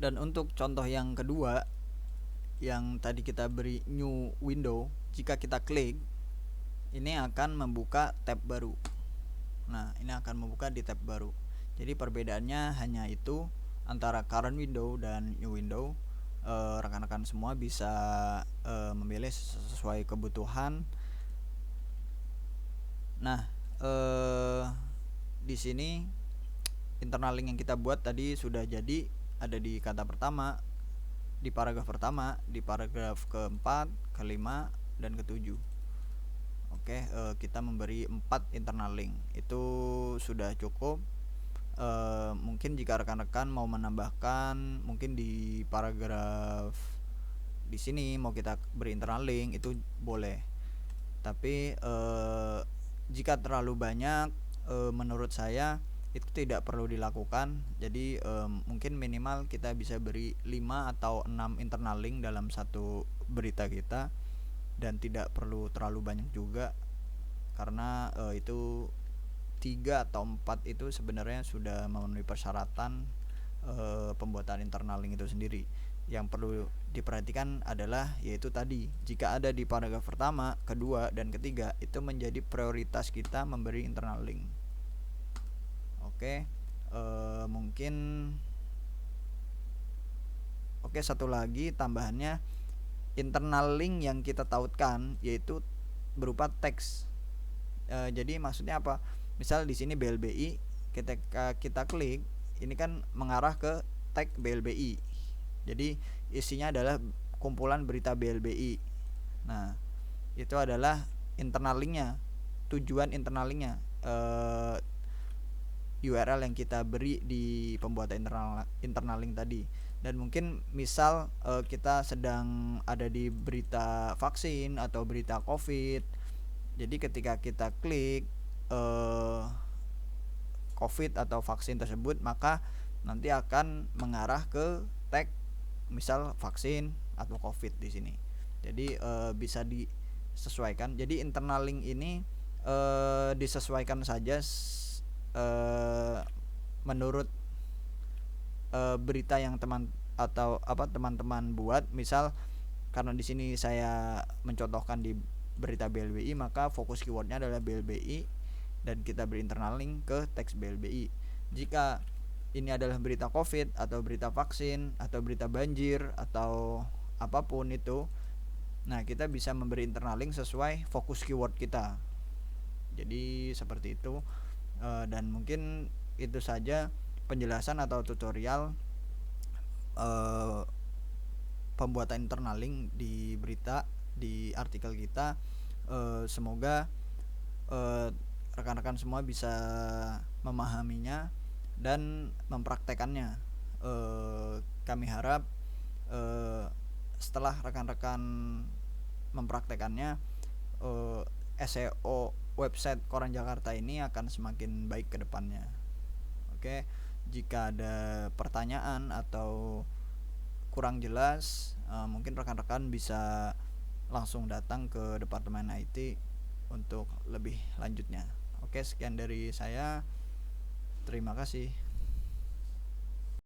Dan untuk contoh yang kedua, yang tadi kita beri new window, jika kita klik, ini akan membuka tab baru. Nah, ini akan membuka di tab baru. Jadi perbedaannya hanya itu antara current window dan new window. Rekan-rekan semua bisa memilih sesuai kebutuhan. Nah, di sini internal link yang kita buat tadi sudah jadi, ada di kata pertama, di paragraf pertama, di paragraf keempat, kelima, dan ketujuh. Oke, kita memberi 4 internal link. Itu sudah cukup. Mungkin jika rekan-rekan mau menambahkan, mungkin di paragraf di sini mau kita beri internal link, itu boleh. Tapi jika terlalu banyak, menurut saya itu tidak perlu dilakukan. Jadi mungkin minimal kita bisa beri 5 atau 6 internal link dalam satu berita kita, dan tidak perlu terlalu banyak juga, karena itu 3 atau 4 itu sebenarnya sudah memenuhi persyaratan pembuatan internal link itu sendiri. Yang perlu diperhatikan adalah yaitu tadi, jika ada di paragraf pertama, kedua, dan ketiga, itu menjadi prioritas kita memberi internal link. Oke, mungkin satu lagi tambahannya, internal link yang kita tautkan yaitu berupa teks. Jadi maksudnya apa? Misal di sini BLBI, ketika kita klik, ini kan mengarah ke tag BLBI. Jadi isinya adalah kumpulan berita BLBI. Nah, itu adalah internal linknya, tujuan internal linknya, URL yang kita beri di pembuatan internal link tadi. Dan mungkin misal kita sedang ada di berita vaksin atau berita COVID. Jadi ketika kita klik COVID atau vaksin tersebut, maka nanti akan mengarah ke tag misal vaksin atau COVID di sini. Jadi bisa disesuaikan. Jadi internal link ini disesuaikan saja menurut berita yang teman-teman buat. Misal karena di sini saya mencontohkan di berita BLBI, maka fokus keywordnya adalah BLBI dan kita beri internal link ke teks BLBI. Jika ini adalah berita COVID atau berita vaksin atau berita banjir atau apapun itu, nah kita bisa memberi internal link sesuai fokus keyword kita. Jadi seperti itu. Dan mungkin itu saja penjelasan atau tutorial pembuatan internal link di berita, di artikel kita. Semoga rekan-rekan semua bisa memahaminya dan mempraktekannya. Kami harap setelah rekan-rekan mempraktekannya, SEO website Koran Jakarta ini akan semakin baik ke depannya. Oke, jika ada pertanyaan atau kurang jelas, mungkin rekan-rekan bisa langsung datang ke Departemen IT untuk lebih lanjutnya. Oke, sekian dari saya. Terima kasih.